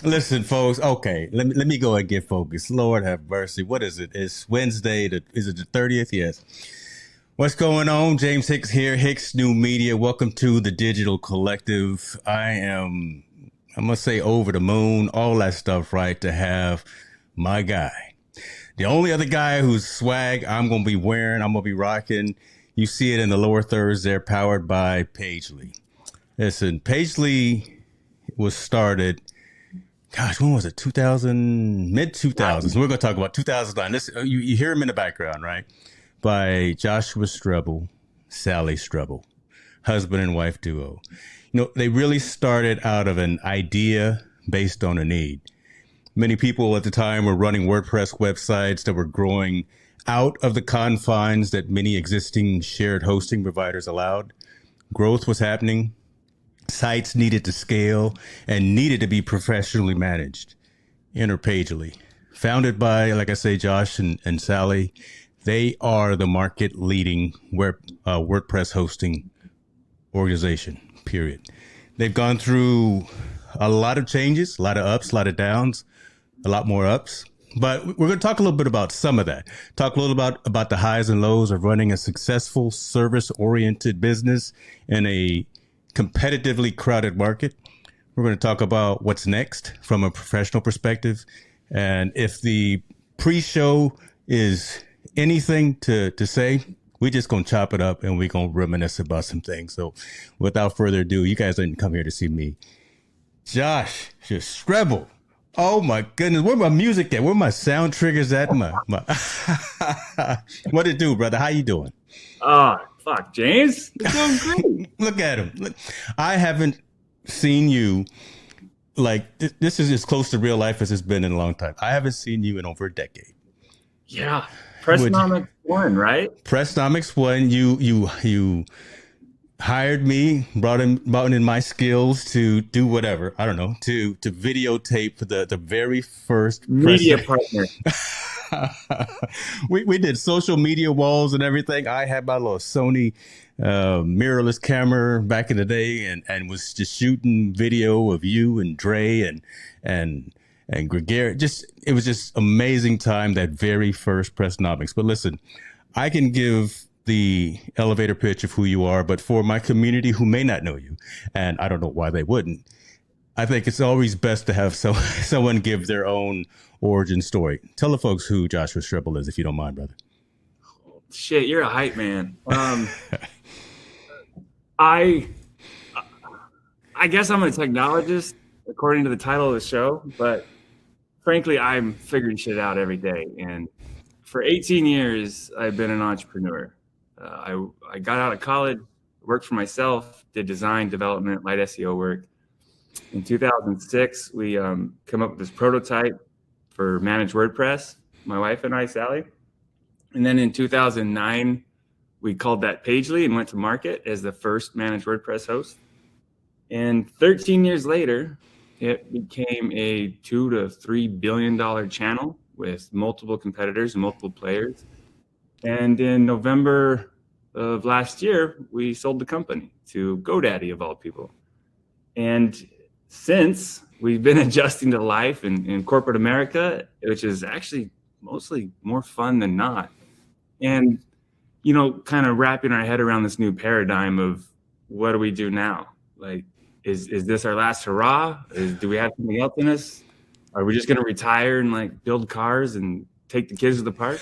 Listen, folks. Okay, let me go and get focused. Lord have mercy. What is it? It's Wednesday. Is it the 30th? Yes. What's going on? James Hicks here, Hicks New Media. Welcome to the Digital Collective. I must say, over the moon, all that stuff, right? To have my guy. The only other guy whose swag I'm going to be wearing, I'm going to be rocking. You see it in the lower thirds there, powered by Pagely. Listen, Pagely was started, gosh, when was it? 2000, mid 2000s. We're going to talk about 2009. This, you hear him in the background, right? By Joshua Strebel, Sally Strebel, husband and wife duo. You know, they really started out of an idea based on a need. Many people at the time were running WordPress websites that were growing out of the confines that many existing shared hosting providers allowed. Growth was happening. Sites needed to scale and needed to be professionally managed. Enter Pagely. Founded by, like I say, Josh and Sally, they are the market leading WordPress hosting organization, period. They've gone through a lot of changes, a lot of ups, a lot of downs, a lot more ups. But we're going to talk a little bit about some of that. Talk a little about the highs and lows of running a successful service-oriented business in a competitively crowded market. We're going to talk about what's next from a professional perspective. And if the pre-show is anything to say, we're just going to chop it up and we're going to reminisce about some things. So without further ado, you guys didn't come here to see me. Josh, just Strebel. Oh my goodness, where my music at? Where my sound triggers at? My What it do, brother? How you doing? Oh, fuck, James. You're doing great. Look at him. Look, I haven't seen you like this is as close to real life as it's been in a long time. I haven't seen you in over a decade. Yeah. Pressnomics won, right? Pressnomics won. You hired me, brought in my skills to do whatever. I don't know, to videotape the very first media partner. we did social media walls and everything. I had my little Sony mirrorless camera back in the day and was just shooting video of you and Dre and Gregory. It was just amazing time, that very first Pressnomics. But listen, I can give the elevator pitch of who you are, but for my community who may not know you, and I don't know why they wouldn't, I think it's always best to have someone give their own origin story. Tell the folks who Joshua Strebel is, if you don't mind, brother. Shit, you're a hype man. I guess I'm a technologist, according to the title of the show, but frankly, I'm figuring shit out every day. And for 18 years, I've been an entrepreneur. I got out of college, worked for myself, did design, development, light SEO work. In 2006, we come up with this prototype for managed WordPress, my wife and I, Sally. And then in 2009, we called that Pagely and went to market as the first managed WordPress host. And 13 years later, it became a $2 to $3 billion channel with multiple competitors and multiple players. And in November of last year, we sold the company to GoDaddy, of all people. And since, we've been adjusting to life in corporate America, which is actually mostly more fun than not. And, you know, kind of wrapping our head around this new paradigm of what do we do now? Like, is this our last hurrah? Do we have something else in us? Are we just going to retire and like build cars and take the kids to the park?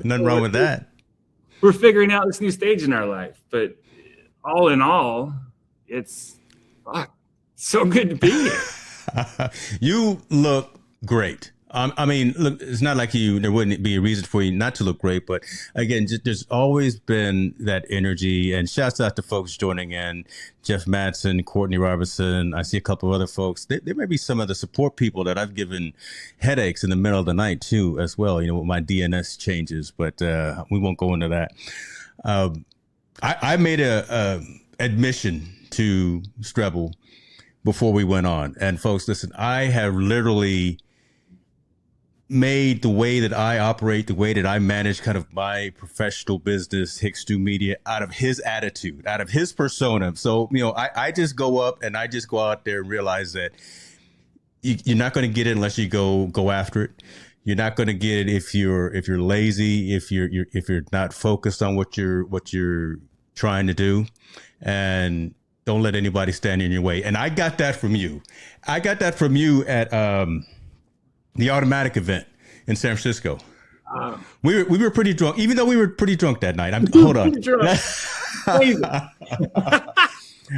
Nothing wrong with that. We're figuring out this new stage in our life, but all in all, it's so good to be here. You look great. I mean, look, it's not like there wouldn't be a reason for you not to look great, but again, there's always been that energy. And shouts out to folks joining in, Jeff Madsen, Courtney Robinson. I see a couple of other folks. There may be some of the support people that I've given headaches in the middle of the night too, as well, you know, with my DNS changes, but we won't go into that. I made a admission to Strebel before we went on. And folks, listen, I have literally made the way that I operate, the way that I manage kind of my professional business, Hicks New Media, out of his attitude, out of his persona. So, I just go up and I just go out there and realize that you're not going to get it unless you go after it. You're not going to get it if you're lazy, if you're not focused on what you're trying to do, and don't let anybody stand in your way. And I got that from you. I got that from you at the Automatic event in San Francisco. We were pretty drunk, even though we were pretty drunk that night. Hold on.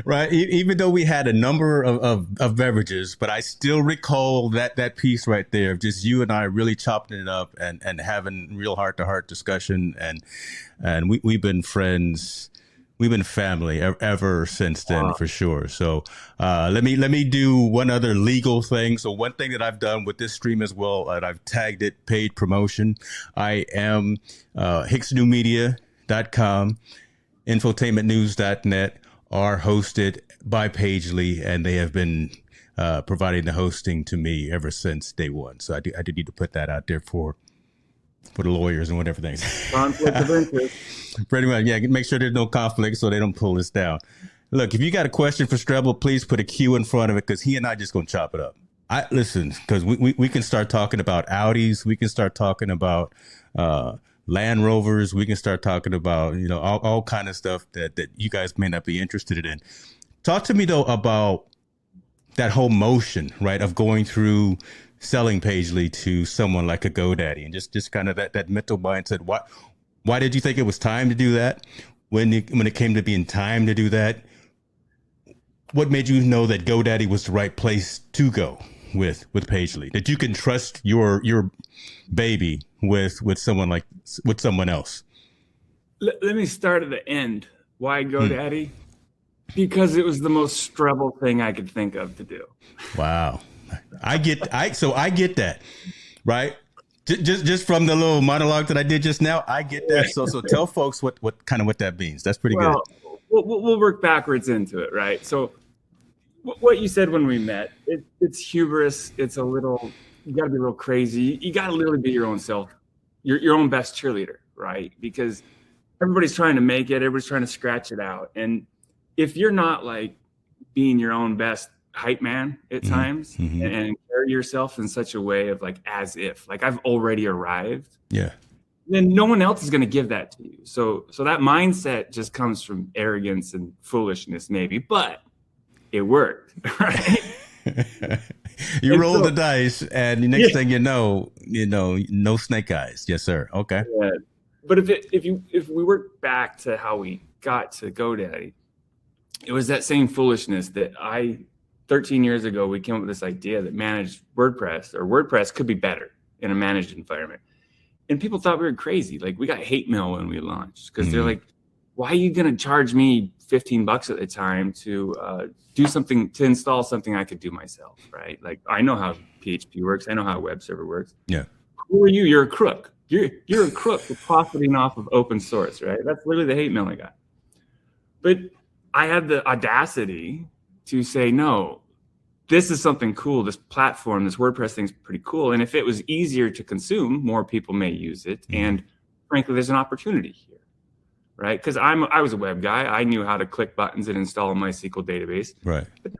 Right. Even though we had a number of beverages, but I still recall that piece right there of just you and I really chopping it up and having real heart to heart discussion. And we've been friends. We've been family ever since then. Wow. For sure. So let me do one other legal thing. So one thing that I've done with this stream as well, and I've tagged it paid promotion. I am hicksnewmedia.com, infotainmentnews.net are hosted by Pagely, and they have been providing the hosting to me ever since day one. So I did need to put that out there for the lawyers and whatever things. Conflict of interest. Pretty much, yeah. Make sure there's no conflict so they don't pull us down. Look, if you got a question for Strebel, please put a Q in front of it, because he and I just gonna chop it up. Listen, because we can start talking about Audis, we can start talking about Land Rovers, we can start talking about all kind of stuff that you guys may not be interested in. Talk to me though about that whole motion, right, of going through selling Pagely to someone like a GoDaddy, and just kind of that mental mindset. Why did you think it was time to do that? When it came to being time to do that, what made you know that GoDaddy was the right place to go with Pagely? That you can trust your baby with someone else? Let me start at the end. Why GoDaddy? Because it was the most Strebel thing I could think of to do. Wow. I get that, right? Just from the little monologue that I did just now, I get that. So tell folks what that means. That's pretty good. We'll work backwards into it, right? So what you said when we met, it's hubris. It's a little, you got to be a little crazy. You got to literally be your own self, your own best cheerleader, right? Because everybody's trying to make it. Everybody's trying to scratch it out. And if you're not like being your own best hype man at times and carry yourself in such a way of like as if like I've already arrived, then no one else is going to give that to you. So that mindset just comes from arrogance and foolishness maybe, but it worked. Right. You roll the dice and the next thing you know, no snake eyes. Yes, sir. Okay. Yeah. But if we work back to how we got to GoDaddy, it was that same foolishness that 13 years ago, we came up with this idea that managed WordPress could be better in a managed environment. And people thought we were crazy. Like we got hate mail when we launched because they're like, why are you going to charge me $15 at the time to do something, to install something I could do myself, right? Like I know how PHP works. I know how a web server works. Yeah. Who are you? You're a crook. You're a crook for profiting off of open source, right? That's literally the hate mail I got. But I had the audacity to say, no, this is something cool. This platform, this WordPress thing's pretty cool. And if it was easier to consume, more people may use it. And frankly, there's an opportunity here, right? Because I was a web guy. I knew how to click buttons and install a MySQL database. Right. But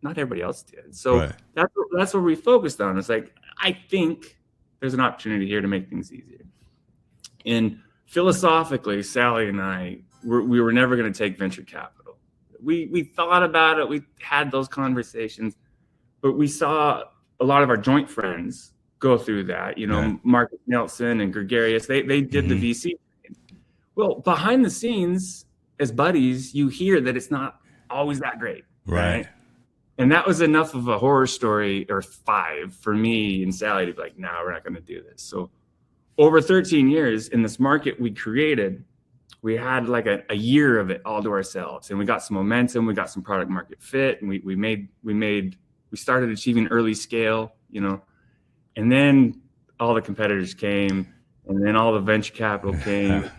not everybody else did. So that's what we focused on. It's like, I think there's an opportunity here to make things easier. And philosophically, Sally and I, we were never going to take venture capital. We thought about it. We had those conversations, but we saw a lot of our joint friends go through that. Marcus Nelson and Gregarious, they did the VC. Well, behind the scenes, as buddies, you hear that it's not always that great, right? And that was enough of a horror story, or 5, for me and Sally to be like, no, we're not going to do this. So over 13 years in this market we created, we had like a year of it all to ourselves, and we got some momentum, we got some product market fit, and we started achieving early scale, and then all the competitors came, and then all the venture capital came,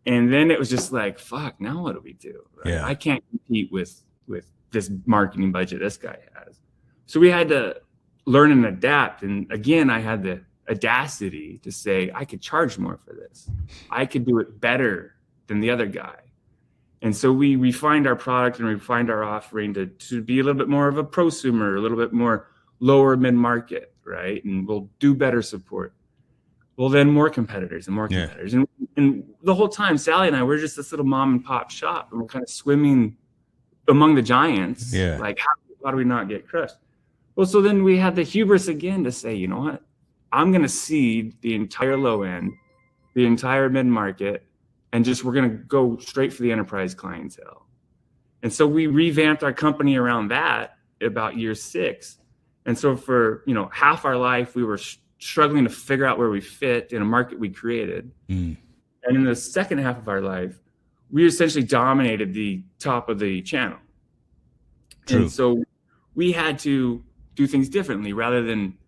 and then it was just like, fuck, now what do we do? Right? I can't compete with this marketing budget this guy has. So we had to learn and adapt. And again, I had the audacity to say, I could charge more for this. I could do it better than the other guy. And so we refined our product and refined our offering to be a little bit more of a prosumer, a little bit more lower mid-market, right? And we'll do better support. Well, then more competitors and more competitors. And the whole time, Sally and I, we're just this little mom and pop shop, and we're kind of swimming among the giants. Yeah. Like, how do we not get crushed? Well, so then we had the hubris again to say, you know what? I'm going to seed the entire low end, the entire mid-market, and we're going to go straight for the enterprise clientele. And so we revamped our company around that about year 6. And so for, half our life, we were struggling to figure out where we fit in a market we created. And in the second half of our life, we essentially dominated the top of the channel. True. And so we had to do things differently rather than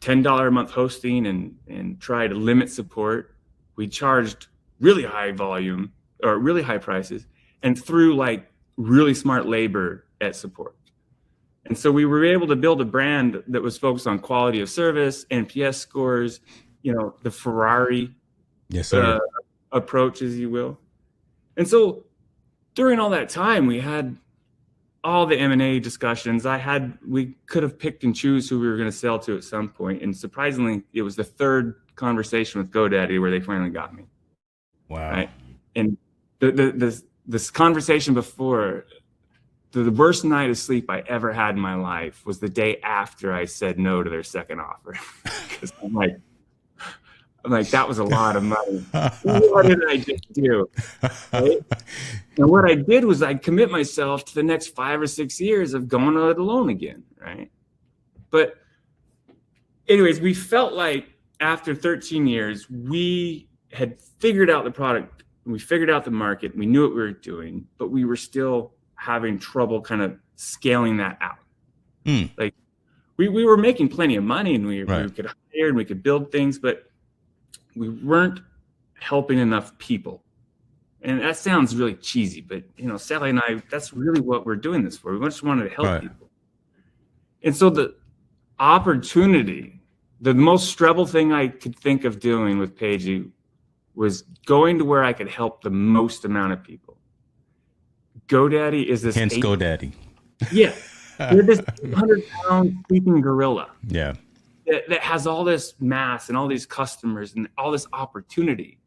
$10 a month hosting and try to limit support. We charged really high volume or really high prices and threw like really smart labor at support. And so we were able to build a brand that was focused on quality of service, NPS scores, the Ferrari approach, as you will. And so during all that time, we had all the M&A discussions. We could have picked and choose who we were going to sell to at some point. And surprisingly, it was the third conversation with GoDaddy where they finally got me. Wow. Right? And this conversation before, the worst night of sleep I ever had in my life was the day after I said no to their second offer. Because I'm like, that was a lot of money. What did I just do? Right? And what I did was I commit myself to the next 5 or 6 years of going it alone again, right? But anyways, we felt like after 13 years, we had figured out the product, we figured out the market, we knew what we were doing, but we were still having trouble kind of scaling that out. Like we were making plenty of money and we could hire and we could build things, but we weren't helping enough people. And that sounds really cheesy, but Sally and I, that's really what we're doing this for. We just wanted to help people. And so the opportunity, the most Strebel thing I could think of doing with Pagey was going to where I could help the most amount of people. GoDaddy is this. Hence GoDaddy. Yeah. They're this 100-pound sleeping gorilla. Yeah. That has all this mass and all these customers and all this opportunity,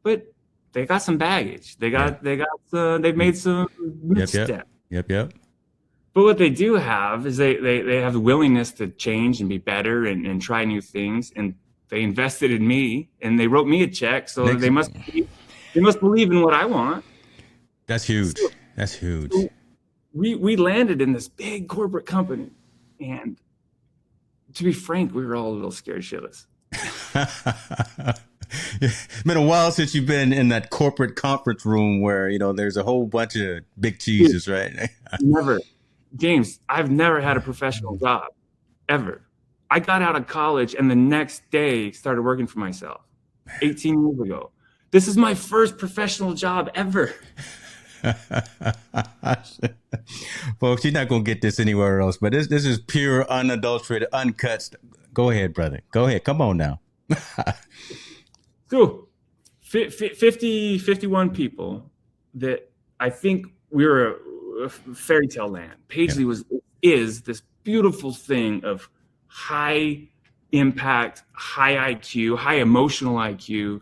but they got some baggage. They've made some missteps. Yep. But what they do have is they have the willingness to change and be better and try new things. And they invested in me and they wrote me a check. So they must believe in what I want. That's huge. That's huge. So we landed in this big corporate company, and to be frank, we were all a little scared shitless. It's been a while since you've been in that corporate conference room where, there's a whole bunch of big cheeses, right? Never. James, I've never had a professional job, ever. I got out of college and the next day started working for myself 18 years ago. This is my first professional job ever. Folks, you're not going to get this anywhere else, but this is pure, unadulterated, uncut. Go ahead, brother. Go ahead. Come on now. So 51 people that I think we were a fairy tale land. Pagely is this beautiful thing of high impact, high IQ, high emotional IQ,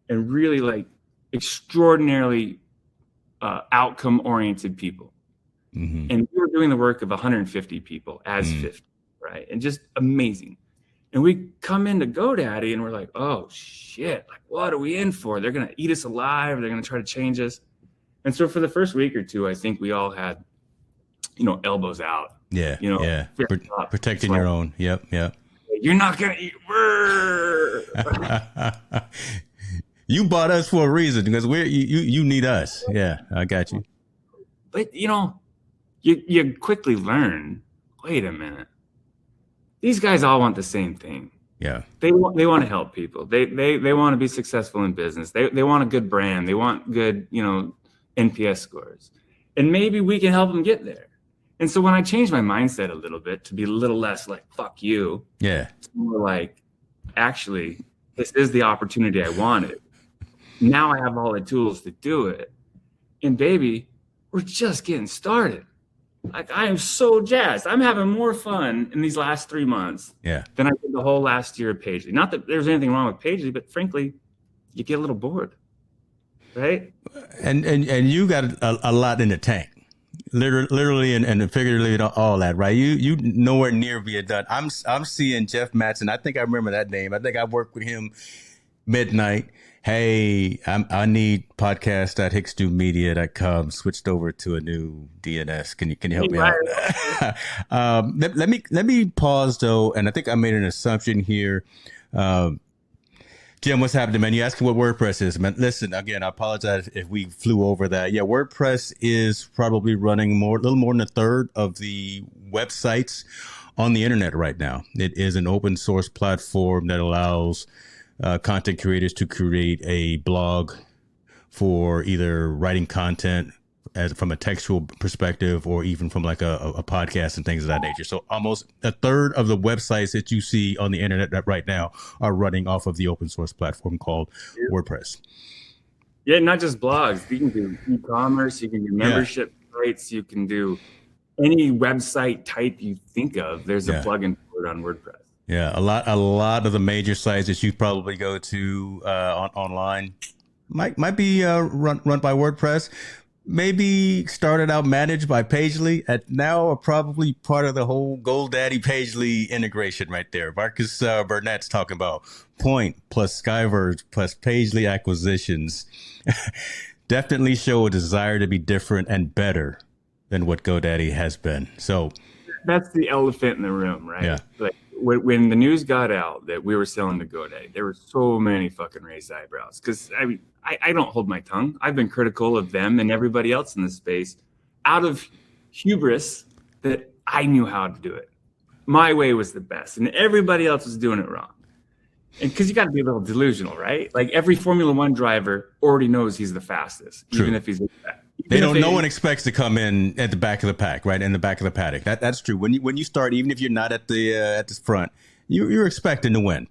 and really like extraordinarily outcome oriented people. Mm-hmm. And we were doing the work of 150 people as 50, right? And just amazing. And we come into GoDaddy and we're like, oh shit, like what are we in for? They're gonna eat us alive, they're gonna try to change us. And so for the first week or two, I think we all had, elbows out. Yeah. Protecting your own. Yep. You're not gonna eat. You bought us for a reason because you need us. Yeah, I got you. But you quickly learn, wait a minute. These guys all want the same thing. Yeah. They want to help people. They want to be successful in business. They want a good brand. They want good, NPS scores. And maybe we can help them get there. And so when I changed my mindset a little bit to be a little less like, fuck you. Yeah. It's more like, actually, this is the opportunity I wanted. Now I have all the tools to do it. And baby, we're just getting started. Like, I am so jazzed. I'm having more fun in these last 3 months than I did the whole last year of Pagely. Not that there's anything wrong with Pagely, but frankly, you get a little bored, right? And you got a lot in the tank, literally and figuratively, all that, right? You nowhere near being done. I'm seeing Jeff Matson. I think I remember that name. I think I worked with him midnight. Hey, I need podcast.hicksnewmedia.com switched over to a new DNS. Can you help me out? Let me pause though, and I think I made an assumption here. Jim, what's happening, man? You asking what WordPress is, man? Listen, again, I apologize if we flew over that. Yeah, WordPress is probably running a little more than a third of the websites on the internet right now. It is an open source platform that allows content creators to create a blog for either writing content from a textual perspective or even from like a podcast and things of that nature. So almost a third of the websites that you see on the internet right now are running off of the open source platform called WordPress. Yeah, not just blogs. You can do e-commerce, you can do membership sites, you can do any website type you think of. There's a plugin for it on WordPress. Yeah, a lot of the major sites that you probably go to online might be run by WordPress. Maybe started out managed by Pagely, and now are probably part of the whole GoDaddy Pagely integration right there. Marcus Burnett's talking about Point plus Skyverge plus Pagely acquisitions definitely show a desire to be different and better than what GoDaddy has been. So that's the elephant in the room, right? Yeah. Like when the news got out that we were selling to GoDaddy, there were so many fucking raised eyebrows. Because I don't hold my tongue. I've been critical of them and everybody else in the space out of hubris that I knew how to do it. My way was the best, and everybody else was doing it wrong. And because you got to be a little delusional, right? Like every Formula One driver already knows he's the fastest, even if he's no one expects to come in at the back of the pack, right? In the back of the paddock. That's true. When you start, even if you're not at the front, you're expecting to win.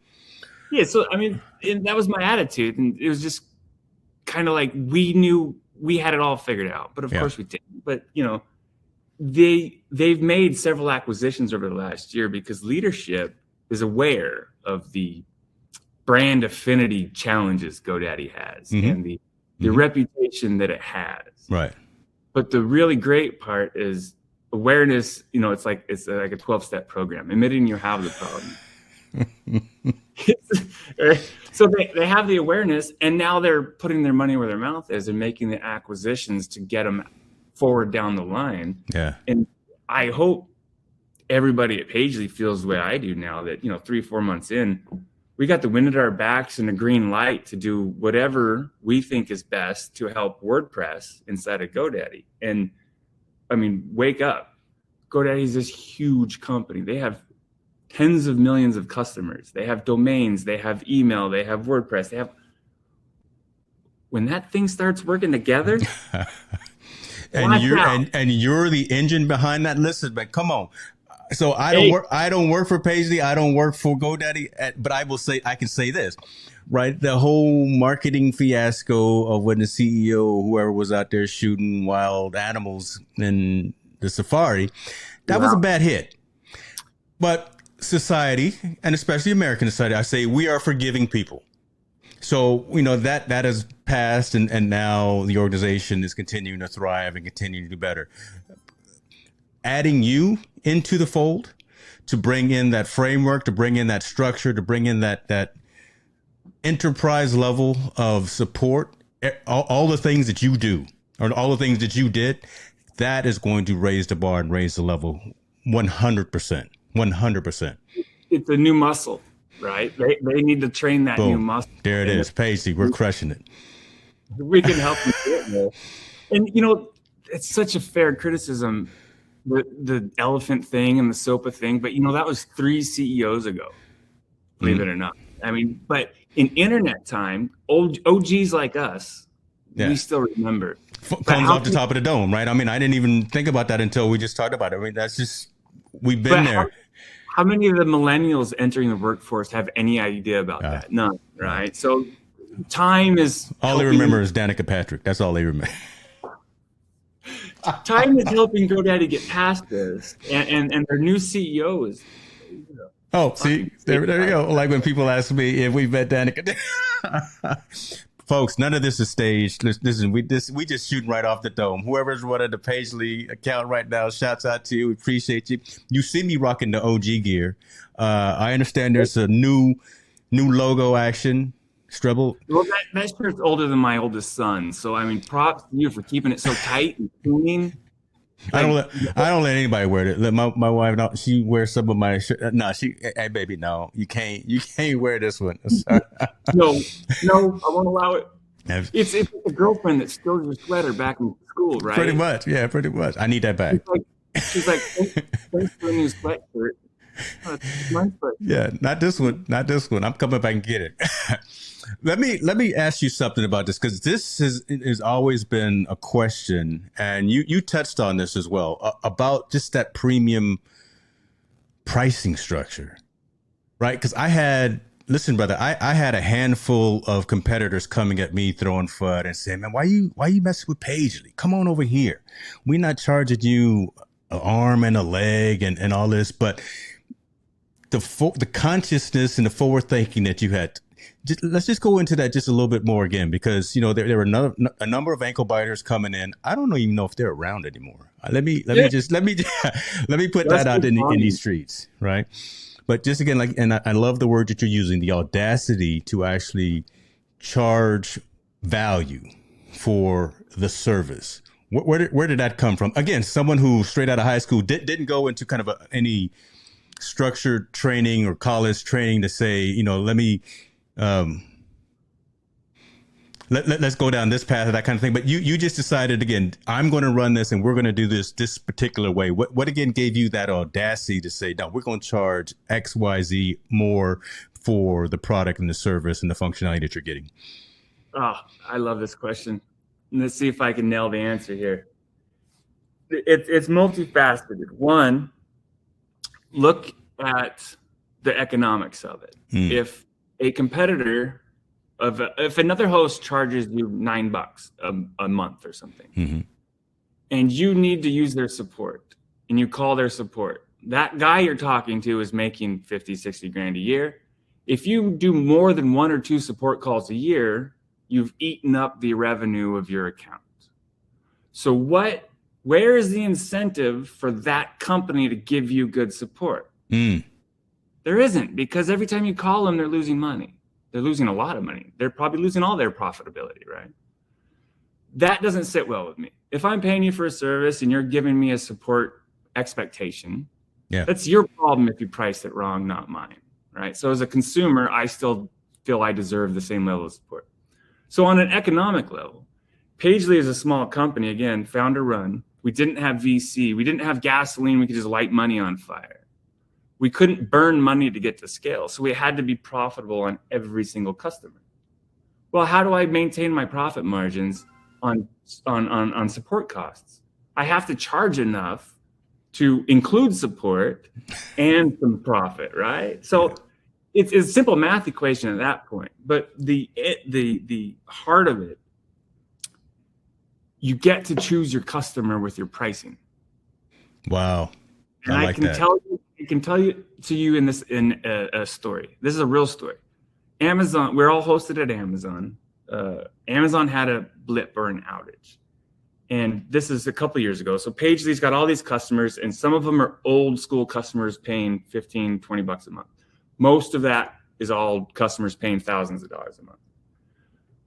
Yeah. So I mean, and that was my attitude, and it was just kind of like we knew we had it all figured out, but of course we didn't. But they've made several acquisitions over the last year because leadership is aware of the brand affinity challenges GoDaddy has and the reputation that it has. Right. But the really great part is awareness. It's like a 12-step program, admitting you have the problem. So they have the awareness, and now they're putting their money where their mouth is and making the acquisitions to get them forward down the line. Yeah. And I hope everybody at Pagely feels the way I do now that, 3-4 months in, we got the wind at our backs and a green light to do whatever we think is best to help WordPress inside of GoDaddy. And I mean, wake up. GoDaddy is this huge company. They have tens of millions of customers. They have domains, they have email, they have WordPress. When that thing starts working together, and you're the engine behind that. Listen, but come on. So I don't work for Pagely. I don't work for GoDaddy, but I can say this, right? The whole marketing fiasco of when the CEO, whoever was out there shooting wild animals in the safari, that was a bad hit. But society, and especially American society, I say we are forgiving people. So, that has passed, and now the organization is continuing to thrive and continuing to do better. Adding you into the fold to bring in that framework, to bring in that structure, to bring in that enterprise level of support, all the things that you do, or all the things that you did, that is going to raise the bar and raise the level 100%. 100%. It's a new muscle, right? They need to train that new muscle. There it is. Pagely, we're crushing it. We can help them do it more. And, it's such a fair criticism, the elephant thing and the SOPA thing, but that was 3 CEOs ago, believe it or not. I mean, but in internet time, OGs like us, we still remember. Comes off the top of the dome, right? I mean, I didn't even think about that until we just talked about it. I mean, that's just, we've been there. how many of the millennials entering the workforce have any idea about that? None, right? So time is all they remember is Danica Patrick. That's all they remember. Time is helping GoDaddy get past this, and their new CEO is. Oh, see, there you go. Like when people ask me if we met Danica. Folks, none of this is staged. Listen, we just shooting right off the dome. Whoever's running the Pagely account right now, shouts out to you. We appreciate you. You see me rocking the OG gear. I understand there's a new logo action. Strebel. Well, that shirt's older than my oldest son, so I mean, props to you for keeping it so tight and clean. I don't let anybody wear it. My wife, no, she wears some of my shirt. No, hey baby, no, you can't wear this one. No, I won't allow it. It's a girlfriend that steals your sweater back in school, right? Pretty much, yeah, pretty much. I need that back. She's like thanks for a new sweatshirt. Oh, it's my sweatshirt. Yeah, not this one. I'm coming back and get it. Let me ask you something about this, because this has always been a question, and you touched on this as well, about just that premium pricing structure, right? Because listen, brother, I had a handful of competitors coming at me throwing FUD and saying, man, why you messing with Pagely? Come on over here. We're not charging you an arm and a leg and all this, but the consciousness and the forward thinking that you had. Let's just go into that just a little bit more again, because there were a number of ankle biters coming in. I don't even know if they're around anymore. Let me put that out in these streets, right? But just again, and I love the word that you're using, the audacity to actually charge value for the service. Where did that come from? Again, someone who straight out of high school didn't go into kind of any structured training or college training to say, let me. Let's go down this path, that kind of thing. But you just decided, again, I'm going to run this and we're going to do this particular way. What again gave you that audacity to say, no, we're going to charge X, Y, Z more for the product and the service and the functionality that you're getting? Oh, I love this question. Let's see if I can nail the answer here. It's multifaceted. One, look at the economics of it. If a competitor if another host charges you $9 a month or something, and you need to use their support, and you call their support, that guy you're talking to is making 50, 60 grand a year. If you do more than 1 or 2 support calls a year, you've eaten up the revenue of your account. So where is the incentive for that company to give you good support? There isn't, because every time you call them, they're losing money. They're losing a lot of money. They're probably losing all their profitability, right? That doesn't sit well with me. If I'm paying you for a service and you're giving me a support expectation, that's your problem if you priced it wrong, not mine, right? So as a consumer, I still feel I deserve the same level of support. So on an economic level, Pagely is a small company, again, founder run. We didn't have VC. We didn't have gasoline. We could just light money on fire. We couldn't burn money to get to scale. So we had to be profitable on every single customer. Well, how do I maintain my profit margins on support costs? I have to charge enough to include support and some profit, right? So it's a simple math equation at that point. But the heart of it, you get to choose your customer with your pricing. Wow. And I can tell you in a story. This is a real story. Amazon, we're all hosted at Amazon. Amazon had a blip or an outage. And this is a couple years ago. So Pagely's got all these customers, and some of them are old school customers paying $15, $20 a month. Most of that is all customers paying thousands of dollars a month.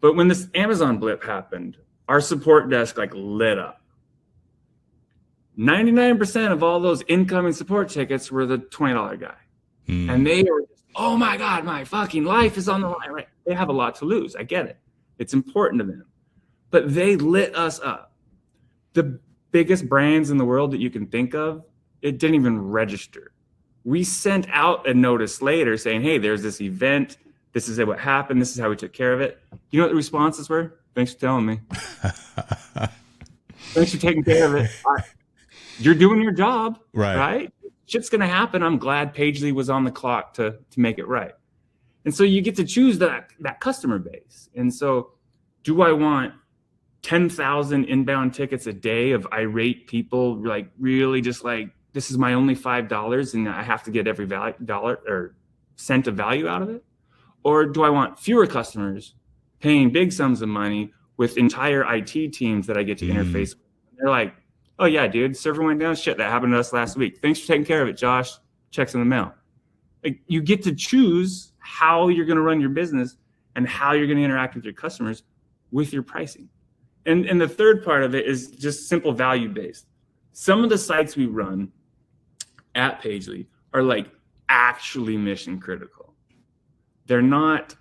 But when this Amazon blip happened, our support desk lit up. 99% of all those incoming support tickets were the $20 guy. And they were just, oh my God, my fucking life is on the line, right? They have a lot to lose. I get it. It's important to them. But they lit us up. The biggest brands in the world that you can think of, it didn't even register. We sent out a notice later saying, hey, there's this event. This is what happened. This is how we took care of it. You know what the responses were? Thanks for telling me. Thanks for taking care of it. You're doing your job, right? shit's going to happen. I'm glad Pagely was on the clock to make it right. And so you get to choose that customer base. And so do I want 10,000 inbound tickets a day of irate people, like really just like, this is my only $5 and I have to get every dollar or cent of value out of it? Or do I want fewer customers paying big sums of money with entire IT teams that I get to interface with? They're like, oh yeah, dude, server went down. Shit, that happened to us last week. Thanks for taking care of it, Josh. Checks in the mail. Like, you get to choose how you're going to run your business and how you're going to interact with your customers with your pricing. And the third part of it is just simple value based. Some of the sites we run at Pagely are like actually mission critical. They're not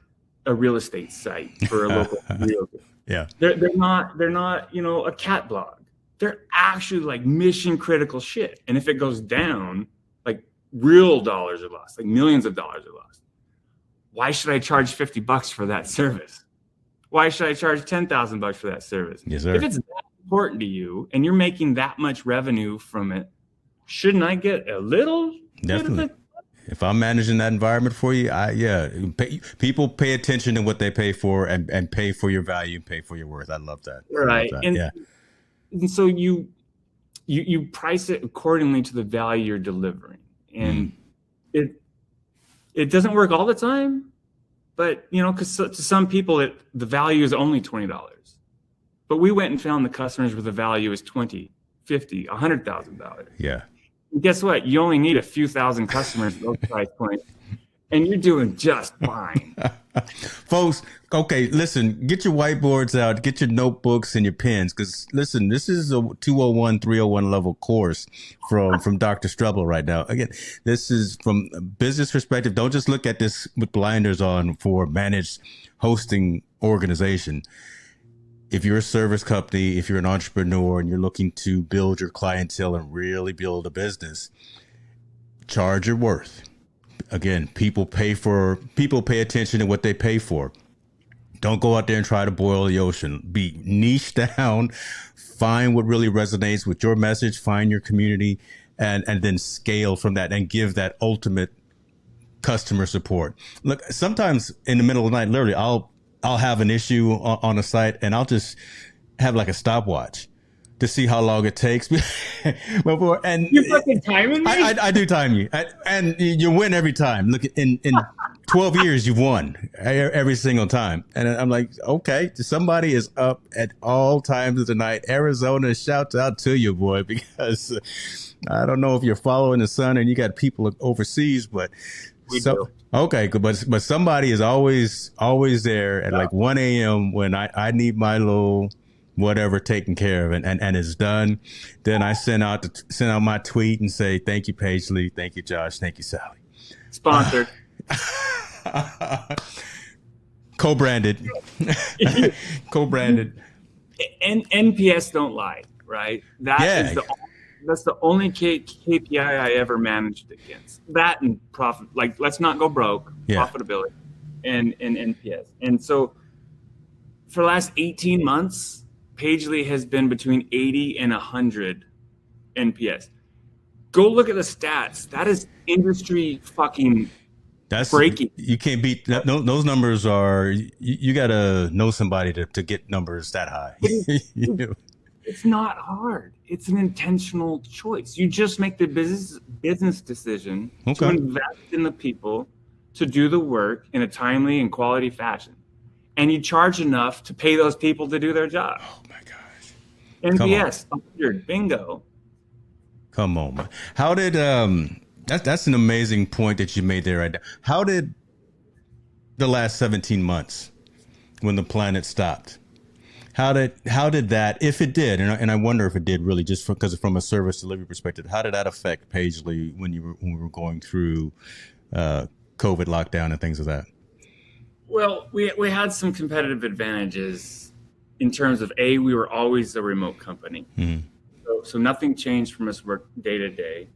a real estate site for a local realtor. Yeah. They're not, a cat blog. They're actually like mission critical shit. And if it goes down, like real dollars are lost, like millions of dollars are lost. Why should I charge $50 for that service? Why should I charge $10,000 for that service? Yes, sir. If it's that important to you and you're making that much revenue from it, shouldn't I get a little? Definitely. If I'm managing that environment for you, people pay attention to what they pay for and pay for your value, pay for your worth. I love that. Right. I love that. And so you price it accordingly to the value you're delivering. And it doesn't work all the time, but because to some people the value is only $20. But we went and found the customers where the value is $20, $50, $100,000. Yeah. And guess what? You only need a few thousand customers at those price points, and you're doing just fine. Folks, okay, listen, get your whiteboards out, get your notebooks and your pens, because listen, this is a 201, 301 level course from Dr. Strebel right now. Again, this is from a business perspective. Don't just look at this with blinders on for managed hosting organization. If you're a service company, if you're an entrepreneur and you're looking to build your clientele and really build a business, charge your worth. Again, people pay attention to what they pay for. Don't go out there and try to boil the ocean. Be niche down, find what really resonates with your message, find your community, and then scale from that and give that ultimate customer support. Look, sometimes in the middle of the night, literally, I'll have an issue on a site and I'll just have like a stopwatch to see how long it takes. And you fucking timing me? I do time you, and you win every time. Look, in 12 years, you've won every single time. And I'm like, okay, somebody is up at all times of the night. Arizona, shouts out to you, boy, because I don't know if you're following the sun and you got people overseas, but okay, good. But somebody is always there at like 1 a.m. when I need my little whatever taken care of and it's done. Then I send out my tweet and say, thank you, Pagely. Thank you, Josh. Thank you, Sally. Sponsored. Co-branded. Co-branded. And NPS don't lie, right? That's the only KPI I ever managed against. That and profit, like let's not go broke, profitability and NPS. And so for the last 18 months, Pagely has been between 80 and 100 NPS. Go look at the stats. That is industry fucking breaking. You can't beat that. Those numbers are, you got to know somebody to get numbers that high. It's not hard. It's an intentional choice. You just make the business decision to invest in the people to do the work in a timely and quality fashion. And you charge enough to pay those people to do their job. Oh my gosh. NPS, 100, bingo. Come on, man. How did, that's an amazing point that you made there right now. How did the last 17 months when the planet stopped, how did that, if it did, and I wonder if it did really, just because from a service delivery perspective, how did that affect Pagely when we were going through COVID lockdown and things of that? Well, we had some competitive advantages in terms of we were always a remote company. Mm-hmm. So nothing changed from us work day to day.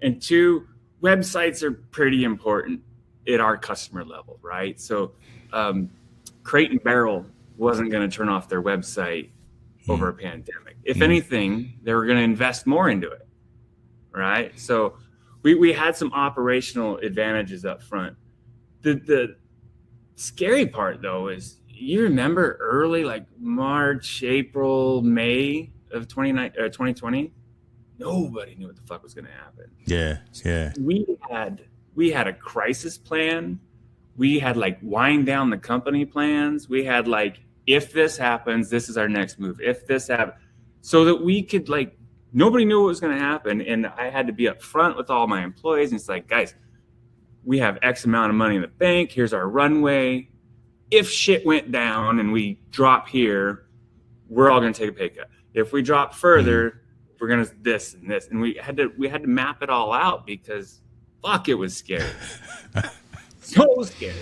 And two, websites are pretty important at our customer level, right? So Crate and Barrel wasn't going to turn off their website over a pandemic. If anything, they were going to invest more into it, right? So we had some operational advantages up front. The scary part though is, you remember early, like March, April, May of 2020, nobody knew what the fuck was going to happen. Yeah. We had a crisis plan. We had like wind down the company plans. We had like, if this happens, this is our next move. If this happens, so that we could like, nobody knew what was going to happen. And I had to be upfront with all my employees. And it's like, guys, we have X amount of money in the bank. Here's our runway. If shit went down and we drop here, we're all going to take a pay cut. If we drop further, we're going to this and this. And we had to map it all out, because fuck, it was scary. So scary.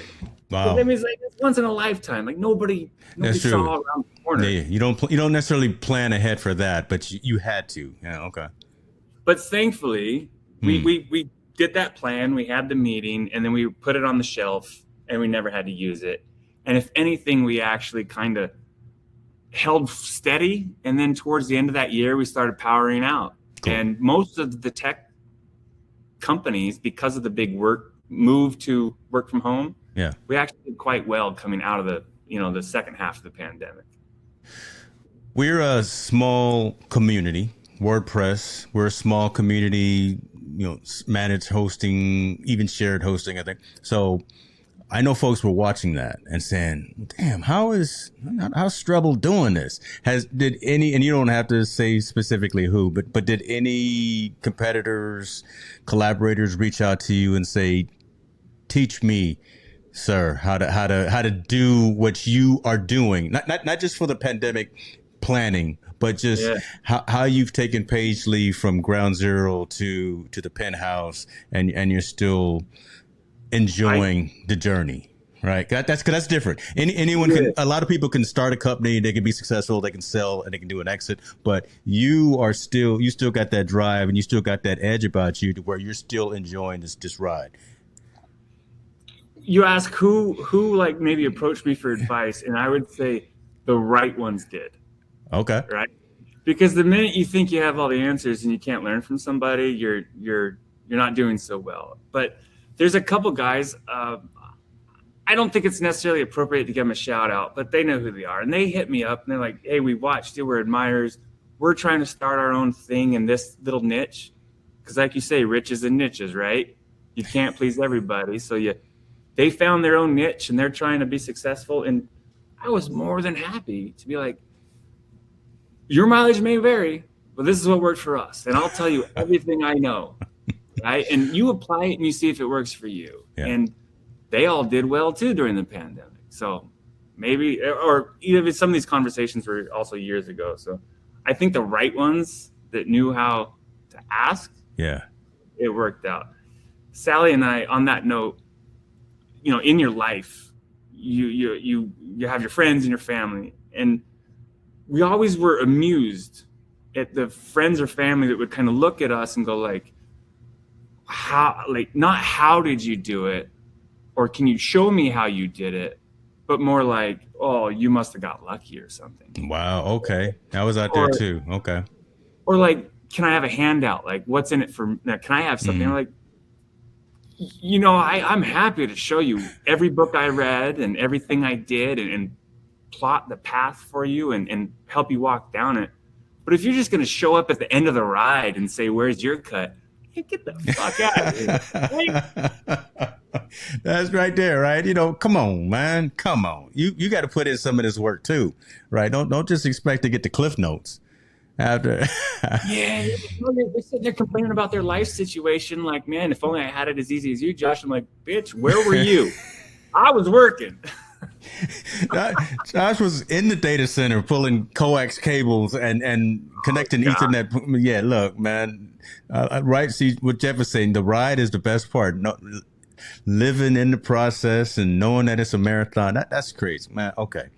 Wow. That means like, it's once in a lifetime. Like nobody saw around the corner. Yeah, you don't necessarily plan ahead for that, but you had to. Yeah, okay. But thankfully, we did that plan. We had the meeting, and then we put it on the shelf, and we never had to use it. And if anything, we actually kind of held steady. And then towards the end of that year, we started powering out. Cool. And most of the tech companies, because of the big move to work from home, we actually did quite well coming out of the second half of the pandemic. We're a small community, WordPress. We're a small community, managed hosting, even shared hosting, I think. So I know folks were watching that and saying, damn, how's Strebel doing this? Did any, and you don't have to say specifically who, but did any competitors, collaborators reach out to you and say, teach me, sir, how to do what you are doing? Not just for the pandemic planning, but just how you've taken Pagely from ground zero to the penthouse, and you're still enjoying the journty, right? That's different. Anyone can. A lot of people can start a company, they can be successful, they can sell, and they can do an exit. But you still got that drive, and you still got that edge about you, to where you're still enjoying this ride. You ask who like maybe approached me for advice, and I would say the right ones did. Okay. Right? Because the minute you think you have all the answers and you can't learn from somebody, you're not doing so well. But there's a couple guys, I don't think it's necessarily appropriate to give them a shout out, but they know who they are. And they hit me up and they're like, hey, we watched you, we're admirers. We're trying to start our own thing in this little niche. Because like you say, riches and niches, right? You can't please everybody. So they found their own niche and they're trying to be successful. And I was more than happy to be like, your mileage may vary, but this is what worked for us. And I'll tell you everything I know. Right? And you apply it and you see if it works for you. Yeah. And they all did well too during the pandemic. So maybe, or even some of these conversations were also years ago. So I think the right ones that knew how to ask, it worked out. Sally and I, on that note, in your life, you have your friends and your family, and we always were amused at the friends or family that would kind of look at us and go like, not how did you do it, or can you show me how you did it, but more like, oh, you must have got lucky or something. Wow. Okay. I was out there too. Okay. Or like, can I have a handout? Like, what's in it for, can I have something? Like, I'm happy to show you every book I read and everything I did and plot the path for you and help you walk down it. But if you're just going to show up at the end of the ride and say, where's your cut? Get the fuck out of here. That's right there, right? Come on, man. Come on. You got to put in some of this work too, right? Don't just expect to get the Cliff Notes after. They're sitting there complaining about their life situation. Like, man, if only I had it as easy as you, Josh. I'm like, bitch, where were you? I was working. Josh was in the data center pulling coax cables and connecting Ethernet. Yeah, look, man. Right. See what Jeff was saying. The ride is the best part. No, living in the process and knowing that it's a marathon. That's crazy, man. Okay.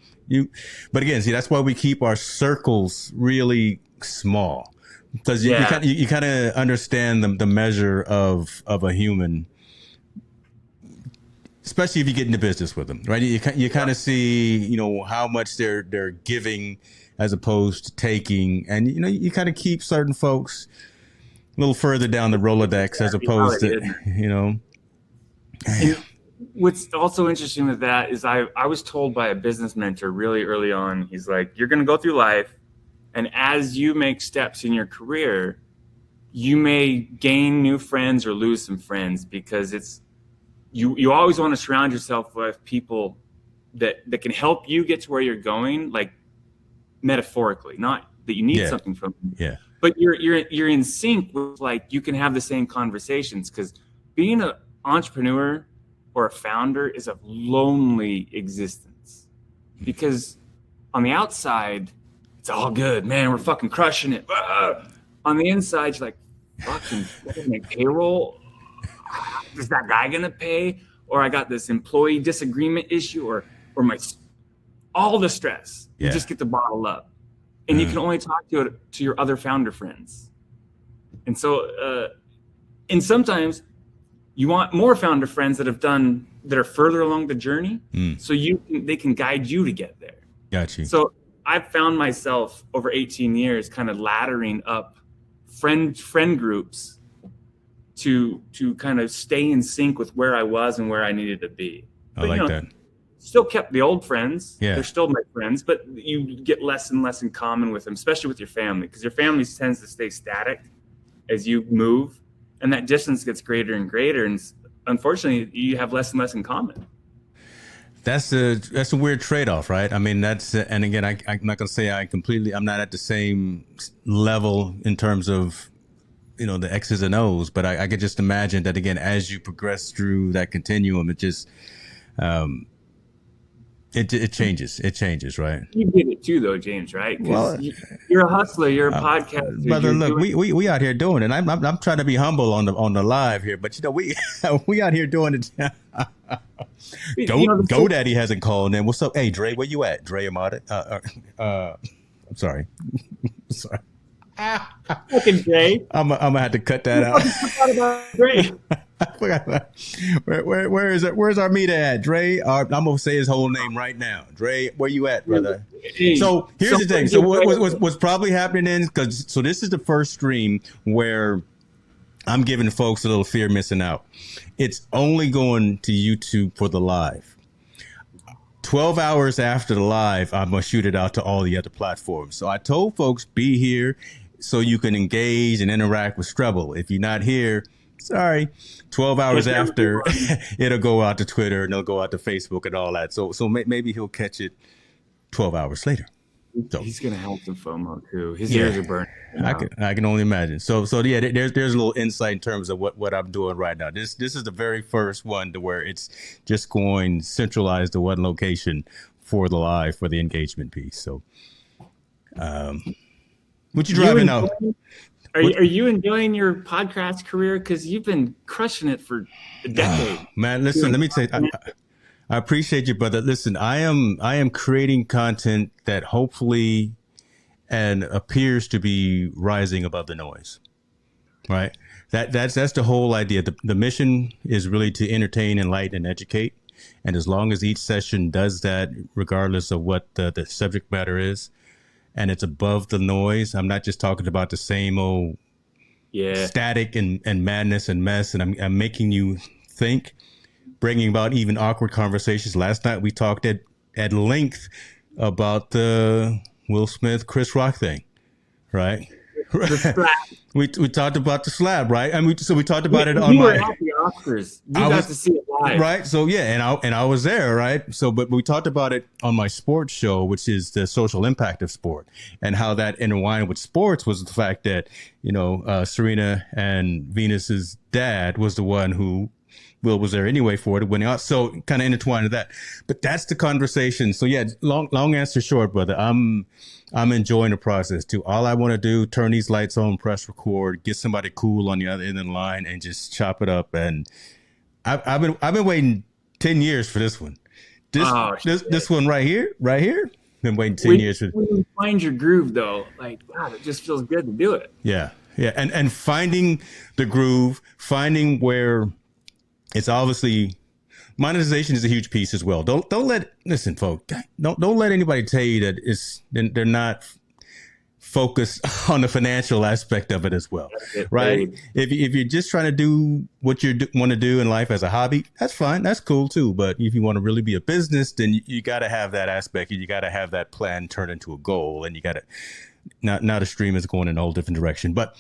But again, see, that's why we keep our circles really small, because you kind of understand the measure of a human. Especially if you get into business with them, right? You kind of see, how much they're giving as opposed to taking, and you kind of keep certain folks little further down the Rolodex as opposed to, you know. And what's also interesting with that is I was told by a business mentor really early on, he's like, you're going to go through life, and as you make steps in your career, you may gain new friends or lose some friends, because it's you always want to surround yourself with people that can help you get to where you're going, like metaphorically, not that you need something from them. Yeah. But you're in sync with, like, you can have the same conversations, because being an entrepreneur or a founder is a lonely existence, because on the outside it's all good, man, we're fucking crushing it. On the inside you're like, fucking payroll, is that guy gonna pay, or I got this employee disagreement issue, or my all the stress. You just get to bottle up, and you can only talk to your other founder friends. And so and sometimes you want more founder friends that are further along the journey, so they can guide you to get there. Got you. So I've found myself over 18 years kind of laddering up friend groups to kind of stay in sync with where I was and where I needed to be. I like that. Still kept the old friends. Yeah. They're still my friends, but you get less and less in common with them, especially with your family, because your family tends to stay static as you move, and that distance gets greater and greater. And unfortunately, you have less and less in common. That's a weird trade-off, right? I mean, and again, I'm not going to say I'm not at the same level in terms of, you know, the X's and O's, but I could just imagine that, again, as you progress through that continuum, it just, it changes, right? You get it too, though, James, right? Well, you're a hustler, you're a podcaster. Brother, look, we out here doing it. I'm trying to be humble on the live here, but you know, we out here doing it. GoDaddy hasn't called in. What's up? Hey, Dre, where you at? Dre Amada? I'm sorry. Sorry. Fucking Dre. I'm gonna have to cut that out. Dre. Where's our meter at? Dre, I'm gonna say his whole name right now. Dre, where you at, brother? So here's the thing. So what's probably happening is, so this is the first stream where I'm giving folks a little fear of missing out. It's only going to YouTube for the live. 12 hours after the live, I'm going to shoot it out to all the other platforms. So I told folks, be here so you can engage and interact with Strebel. If you're not here, sorry, 12 hours after, it'll go out to Twitter and it'll go out to Facebook and all that. So maybe he'll catch it 12 hours later. So he's gonna have some FOMO too. His ears are burning. I can only imagine. So yeah, there's a little insight in terms of what I'm doing right now. This is the very first one to where it's just going centralized to one location for the live, for the engagement piece. So, what you driving now? Are you enjoying your podcast career? Because you've been crushing it for a decade. Man, listen, let me tell you. I appreciate you, brother. Listen, I am creating content that hopefully and appears to be rising above the noise, right? That's the whole idea. The mission is really to entertain, enlighten, and educate. And as long as each session does that, regardless of what the subject matter is, and it's above the noise, I'm not just talking about the same old static and madness and mess, and I'm making you think, bringing about even awkward conversations. Last night we talked at length about the Will Smith, Chris Rock thing, right? We talked about the slab, right? And we talked about it on you were at the Oscars. You got to see it live, right? So yeah, and I was there, right? So, but we talked about it on my sports show, which is the social impact of sport, and how that intertwined with sports was the fact that, you know, Serena and Venus's dad was the one who Will was there anyway for it when so kind of intertwined with that. But that's the conversation. So yeah, long answer short, brother. I'm enjoying the process too. All I want to do, turn these lights on, press record, get somebody cool on the other end of the line, and just chop it up. And I've been waiting 10 years for this one. This one right here. Been waiting 10 years for. When you find your groove, though, like, God, it just feels good to do it. Yeah, and finding the groove, finding where. It's obviously monetization is a huge piece as well. Listen, folks. Don't let anybody tell you that they're not focus on the financial aspect of it as well, right? Paid. If you're just trying to do what you want to do in life as a hobby, that's fine. That's cool too. But if you want to really be a business, then you got to have that aspect. You got to have that plan turned into a goal, and you got to now the stream is going in a whole different direction. But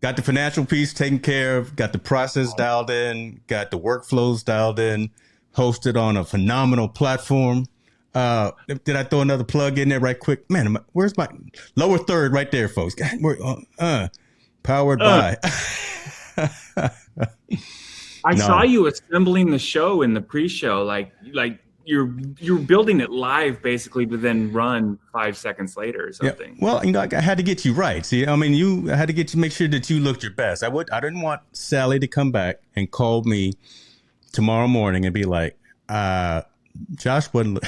got the financial piece taken care of, got the process dialed in, got the workflows dialed in, hosted on a phenomenal platform. Did I throw another plug in there right quick? Man, where's my lower third right there, folks? Powered by. I saw you assembling the show in the pre-show, like you're building it live basically, but then run 5 seconds later or something. Yeah. Well, I had to get you right. See, I mean, I had to get you make sure that you looked your best. I didn't want Sally to come back and call me tomorrow morning and be like, Josh wasn't.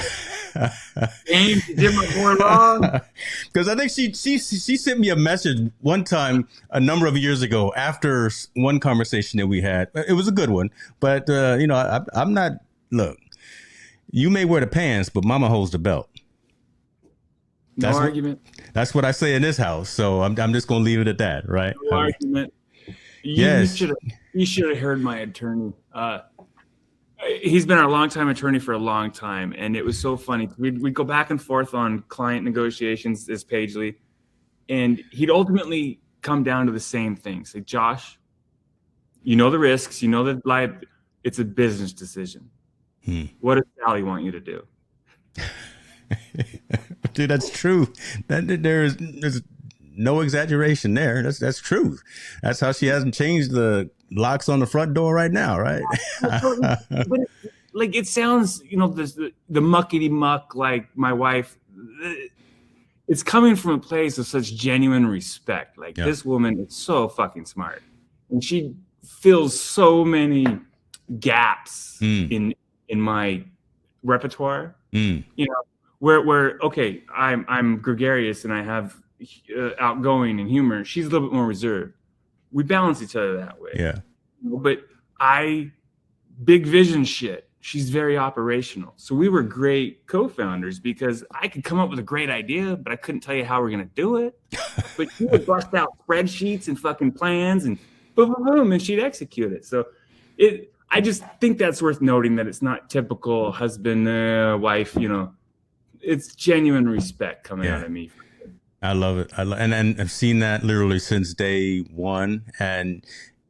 James, you did my boy wrong. Because I think she sent me a message one time a number of years ago after one conversation that we had. It was a good one, but I'm not. Look, you may wear the pants, but Mama holds the belt. No argument. That's what I say in this house. So I'm just gonna leave it at that, right? No argument. Yes. You should have heard my attorney. He's been our longtime attorney for a long time, and it was so funny. We'd go back and forth on client negotiations as Pagely, and he'd ultimately come down to the same thing. Say, Josh, you know the risks, you know the liability. It's a business decision. What does Sally want you to do? Dude, that's true. There's no exaggeration there. That's true. That's how she hasn't changed the locks on the front door right now, right? But like it sounds, the muckety muck, like my wife. It's coming from a place of such genuine respect. Like this woman is so fucking smart, and she fills so many gaps in my repertoire. Where okay, I'm gregarious and I have outgoing and humor. She's a little bit more reserved. We balance each other that way. Yeah. But big vision shit. She's very operational. So we were great co-founders because I could come up with a great idea, but I couldn't tell you how we're going to do it. But she would bust out spreadsheets and fucking plans and boom, boom, boom, and she'd execute it. So I just think that's worth noting that it's not typical husband, wife, it's genuine respect coming out of me. I love it. And I've seen that literally since day one. And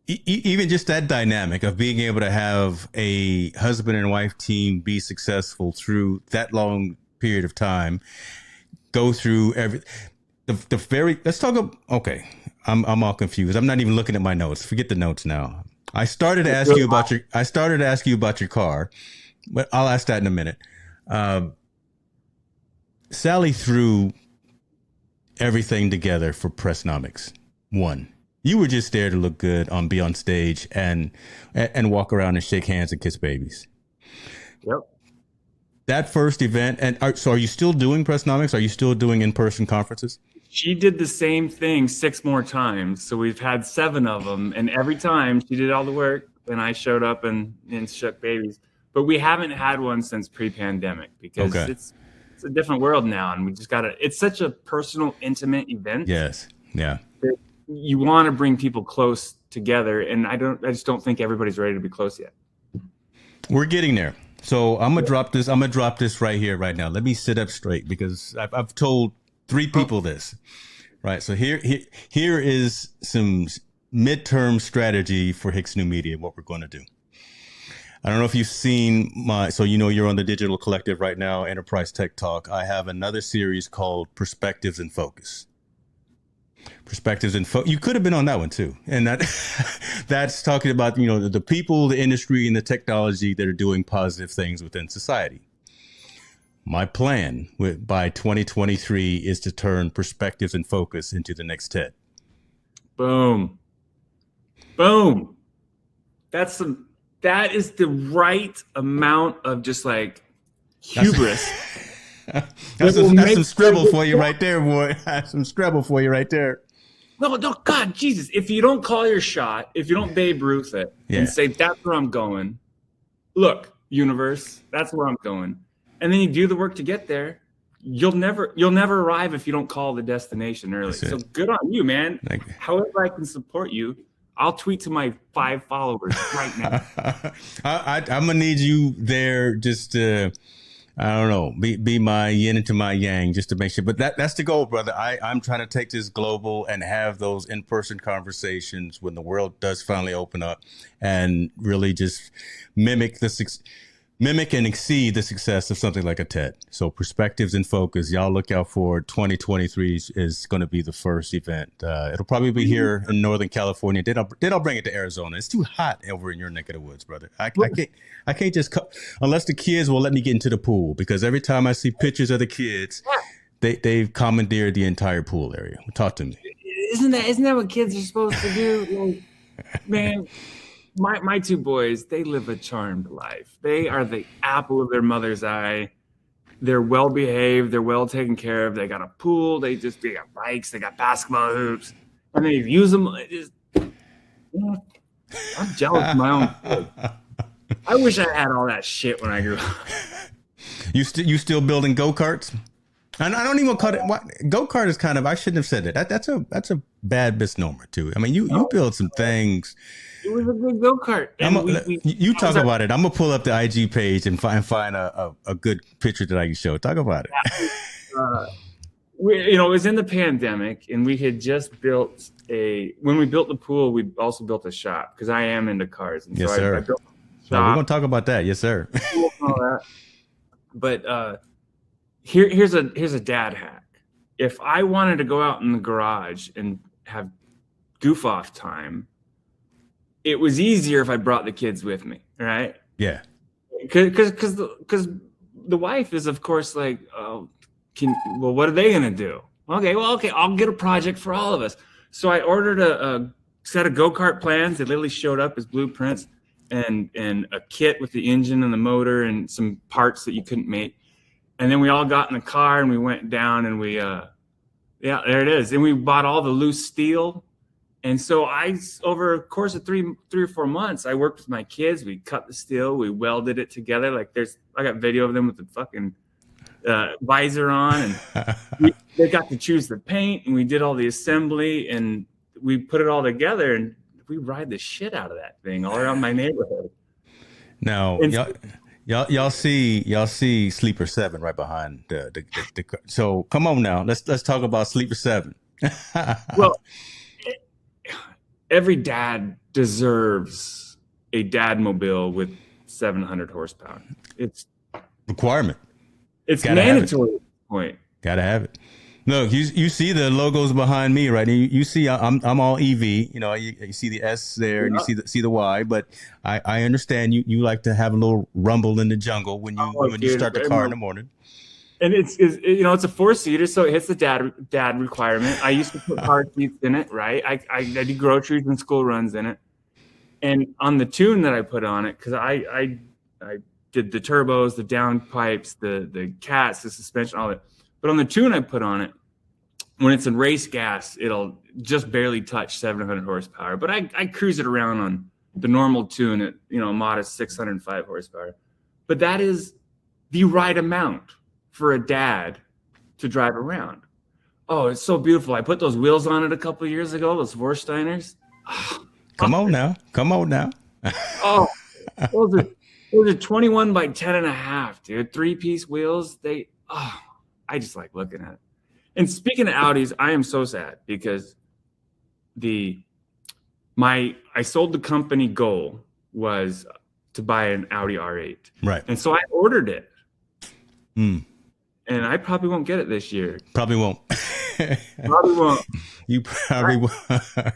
even just that dynamic of being able to have a husband and wife team be successful through that long period of time, go through let's talk about, okay, I'm all confused. I'm not even looking at my notes. Forget the notes now. I started to ask you about your car, but I'll ask that in a minute. Sally threw everything together for Pressnomics. One, you were just there to look good, be on stage and walk around and shake hands and kiss babies. Yep. That first event, so are you still doing Pressnomics? Are you still doing in-person conferences? She did the same thing 6 more times. So we've had 7 of them. And every time she did all the work and I showed up and shook babies. But we haven't had one since pre-pandemic because it's a different world now. And we just it's such a personal, intimate event. Yes. Yeah. You want to bring people close together. And I just don't think everybody's ready to be close yet. We're getting there. So I'm going to drop this right here, right now. Let me sit up straight because I've told 3 people this, right? So here is some midterm strategy for Hicks New Media, what we're going to do. I don't know if you've seen you're on the Digital Collective right now, Enterprise Tech Talk. I have another series called Perspectives in Focus. You could have been on that one too. And that's talking about, the people, the industry, and the technology that are doing positive things within society. My plan by 2023 is to turn Perspectives in Focus into the next TED. Boom. That is the right amount of just like hubris. That's some Strebel for you right there, boy. That's some Strebel for you right there. No, God, Jesus. If you don't call your shot, if you don't Babe Ruth it and say, that's where I'm going. Look, universe, that's where I'm going. And then you do the work to get there. you'll never arrive if you don't call the destination early. So good on you, man. However I can support you, I'll tweet to my 5 followers right now. I'm gonna need you there just to, I don't know, be my yin into my yang, just to make sure. But that's the goal, brother. I'm trying to take this global and have those in-person conversations when the world does finally open up, and really just mimic and exceed the success of something like a TED. So perspectives and focus, y'all look out for 2023 is going to be the first event. It'll probably be here in Northern California. Then I'll bring it to Arizona. It's too hot over in your neck of the woods, brother. I can't just unless the kids will let me get into the pool, because every time I see pictures of the kids, they've commandeered the entire pool area. Talk to me. Isn't that what kids are supposed to do? Like, man, my 2 boys, they live a charmed life. They are the apple of their mother's eye. They're well behaved. They're well taken care of. They got a pool. They got bikes. They got basketball hoops, and they use them. I'm jealous of my own kids. I wish I had all that shit when I grew up. You still building go-karts? And I don't even call it go-kart is kind of, I shouldn't have said it. That's a bad misnomer too. I mean, you build some things. It was a good go-kart. You talk about it. I'm gonna pull up the IG page and find a good picture that I can show. Talk about it. It was in the pandemic, and we had just built when we built the pool, we also built a shop, because I am into cars. And yes, so sir. I built a shop. We're gonna talk about that. Yes, sir. But here's a dad hack. If I wanted to go out in the garage and have goof off time, it was easier if I brought the kids with me, right? Yeah. Because the wife is, of course, like, what are they gonna do? Okay, I'll get a project for all of us. So I ordered a set of go-kart plans. They literally showed up as blueprints, and a kit with the engine and the motor and some parts that you couldn't make. And then we all got in the car and we went down, and there it is. And we bought all the loose steel. And so over a course of 3 or 4 months, I worked with my kids. We cut the steel, we welded it together. Like I got video of them with the fucking visor on, and they got to choose the paint, and we did all the assembly, and we put it all together, and we ride the shit out of that thing all around my neighborhood. Now, y'all see Sleeper 7 right behind the so come on now, let's talk about Sleeper 7. Well, every dad deserves a dad mobile with 700 horsepower. It's requirement. It's mandatory at this point. Gotta have it. Look, you see the logos behind me, right? You see I'm all EV. You see the S there, and you see the Y. But I understand you like to have a little rumble in the jungle when you start the car in the morning. And it's a 4-seater, so it hits the dad requirement. I used to put car seats in it, right? I do groceries and school runs in it. And on the tune that I put on it, because I did the turbos, the downpipes, the cats, the suspension, all that. But on the tune I put on it, when it's in race gas, it'll just barely touch 700 horsepower. But I cruise it around on the normal tune at a modest 605 horsepower. But that is the right amount for a dad to drive around. Oh, it's so beautiful. I put those wheels on it a couple of years ago, those Vorsteiners. Oh, Come on now. Oh, those are 21 by 10.5, dude. 3-piece wheels. I just like looking at it. And speaking of Audis, I am so sad because I sold the company goal was to buy an Audi R8. Right. And so I ordered it. And I probably won't get it this year. Probably won't. Probably won't. You probably won't. I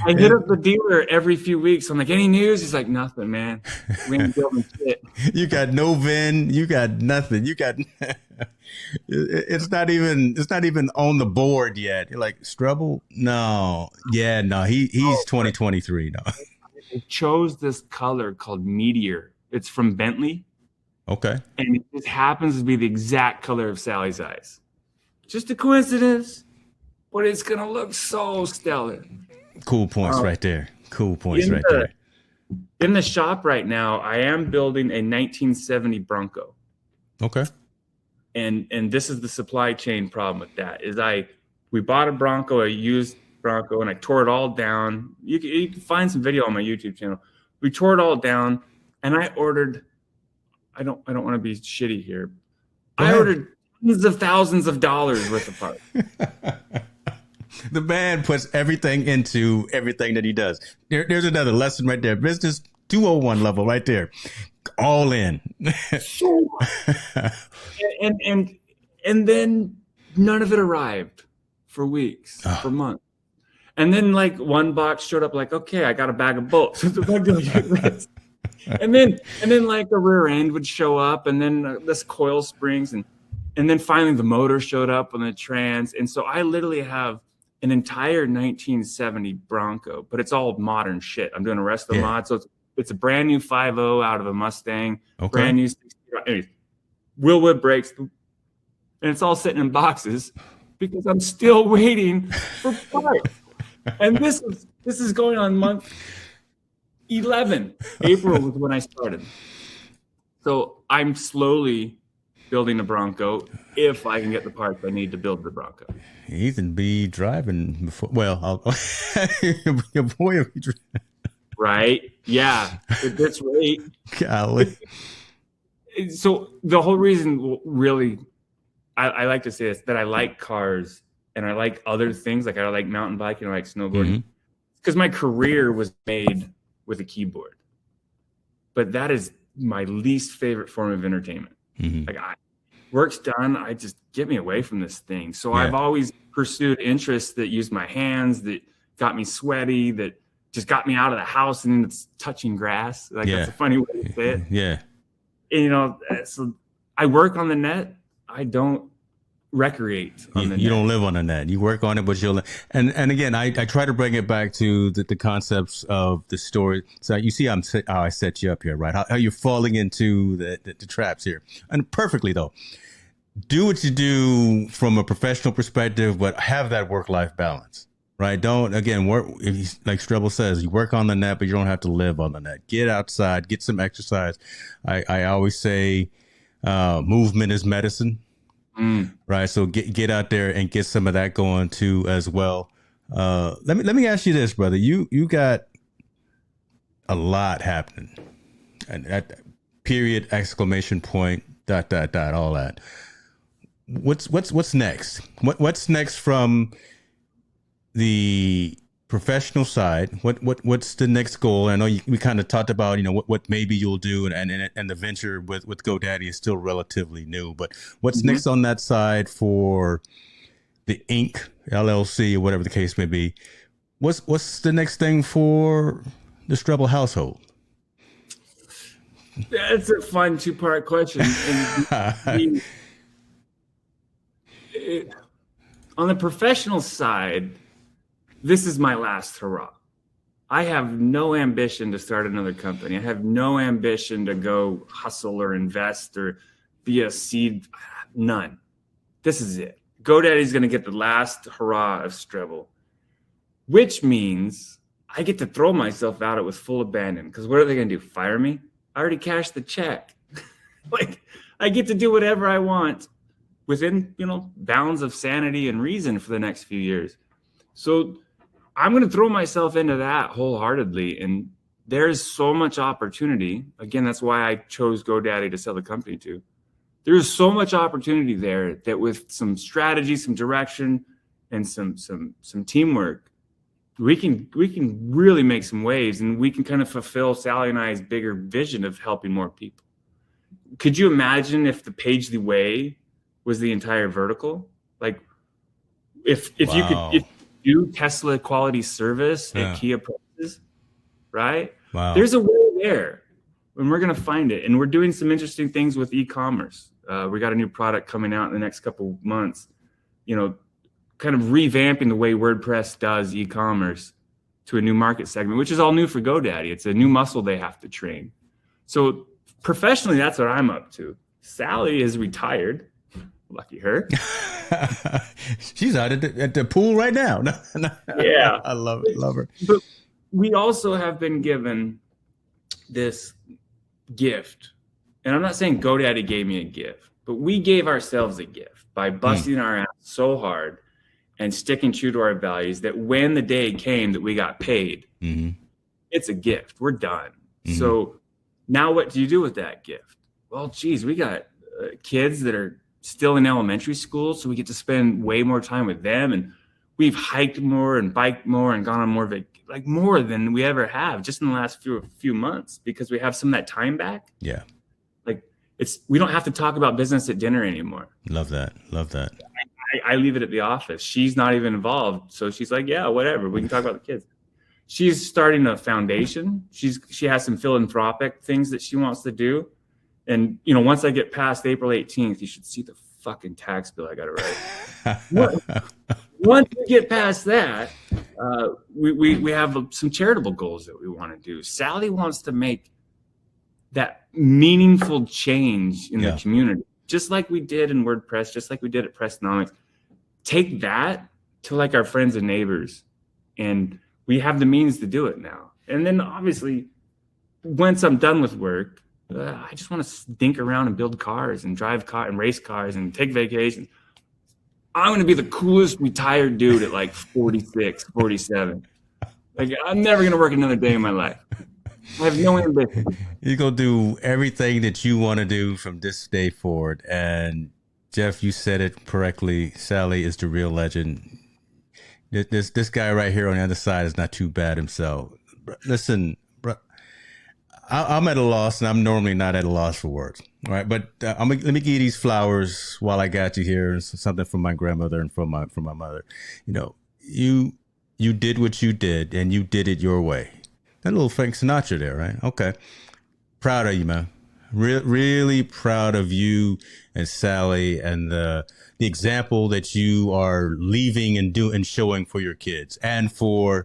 hit up the dealer every few weeks. I'm like, any news? He's like, nothing, man. We ain't building shit. You got no VIN. You got nothing. You got. It's not even on the board yet. You're like, Strebel? No. Yeah, no. He's 2023 now. I chose this color called Meteor. It's from Bentley. Okay. And it just happens to be the exact color of Sally's eyes. Just a coincidence, but it's going to look so stellar. Cool points right there. In the shop right now, I am building a 1970 Bronco. Okay. And this is the supply chain problem with that is we bought a used Bronco, and I tore it all down. You can find some video on my YouTube channel. We tore it all down, and I ordered. I don't want to be shitty here. I ordered tens of thousands of dollars worth of parts. The man puts everything into everything that he does. There's another lesson right there. Business 201 level right there. All in. and then none of it arrived for weeks, for months. And then like one box showed up like, okay, I got a bag of bolts. And then like a rear end would show up, and then this coil springs, and then finally the motor showed up on the trans. And so I literally have an entire 1970 Bronco, but it's all modern shit. I'm doing a rest of the mod. So it's a brand new 5.0 out of a Mustang, brand new 60. Anyways, Willwood brakes, and it's all sitting in boxes because I'm still waiting for parts. And this is going on month 11. April was when I started. So I'm slowly building a Bronco if I can get the parts I need to build the Bronco. Ethan be driving before. Well, your boy will be driving. Right? Yeah. At this rate. Golly. So the whole reason, really, I like to say this, that I like cars and I like other things, like I like mountain biking, I like snowboarding, because my career was made with a keyboard. But that is my least favorite form of entertainment. Like work's done, I just get me away from this thing. So I've always pursued interests that use my hands, that got me sweaty, that just got me out of the house, and it's touching grass. Like that's a funny way to say it. Yeah. And, you know, so I work on the net. I don't recreate on the net. You don't live on the net. You work on it, but you'll. And again, I try to bring it back to the concepts of the story. So you see how I set you up here, right? How you're falling into the traps here, and perfectly though. Do what you do from a professional perspective, but have that work-life balance, right? Don't, again, work, like Strebel says, you work on the net, but you don't have to live on the net. Get outside, get some exercise. I always say movement is medicine, right? So get out there and get some of that going too as well. Let me ask you this, brother. You got a lot happening, and at period, exclamation point, ... all that. What's next? What's next from the professional side? What's the next goal? I know we kind of talked about, you know, what maybe you'll do, and the venture with GoDaddy is still relatively new, but what's next on that side for the Inc. LLC or whatever the case may be? What's the next thing for the Strebel household? That's a fun two-part question. On the professional side, this is my last hurrah. I have no ambition to start another company. I have no ambition to go hustle or invest or be a seed. None. This is it. GoDaddy is going to get the last hurrah of Strebel, which means I get to throw myself at it with full abandon. Because what are they going to do? Fire me? I already cashed the check. Like, I get to do whatever I want within, you know, bounds of sanity and reason for the next few years. So I'm going to throw myself into that wholeheartedly. And there's so much opportunity. Again, that's why I chose GoDaddy to sell the company to. There's so much opportunity there that with some strategy, some direction, and some teamwork, we can really make some waves, and we can kind of fulfill Sally and I's bigger vision of helping more people. Could you imagine if the Pagely Way was the entire vertical? Like if you could do Tesla quality service at Kia prices, right? Wow. There's a way there, and we're going to find it. And we're doing some interesting things with e-commerce. We got a new product coming out in the next couple months, you know, kind of revamping the way WordPress does e-commerce to a new market segment, which is all new for GoDaddy. It's a new muscle they have to train. So professionally, that's what I'm up to. Sally is retired. Lucky her. She's out at the pool right now. Yeah. I love her. But we also have been given this gift. And I'm not saying GoDaddy gave me a gift. but we gave ourselves a gift by busting our ass so hard and sticking true to our values that when the day came that we got paid, it's a gift. We're done. So now what do you do with that gift? Well, geez, we got kids that are still in elementary school, so we get to spend way more time with them, and we've hiked more and biked more and gone on more than we ever have just in the last few months, because we have some of that time back. Yeah. Like we don't have to talk about business at dinner anymore. Love that. I leave it at the office. She's not even involved. So she's like, yeah, whatever. We can talk about the kids. She's starting a foundation. She has some philanthropic things that she wants to do. And, once I get past April 18th, you should see the fucking tax bill I got to write. Once we get past that, we have some charitable goals that we want to do. Sally wants to make that meaningful change in the community, just like we did in WordPress, just like we did at Pressnomics. Take that to like our friends and neighbors, and we have the means to do it now. And then obviously, once I'm done with work, I just want to stink around and build cars and drive cars and race cars and take vacations. I'm going to be the coolest retired dude at like 46, 47. Like, I'm never going to work another day in my life. I have no ambition. You're going to do everything that you want to do from this day forward. And Jeff, you said it correctly. Sally is the real legend. This guy right here on the other side is not too bad himself. Listen, bro, I'm at a loss, and I'm normally not at a loss for words. All right, but let me give you these flowers while I got you here. Something from my grandmother and from my mother. You did what you did, and you did it your way. That little Frank Sinatra there, right? Okay, proud of you, man. Really proud of you and Sally, and the example that you are leaving and showing for your kids and for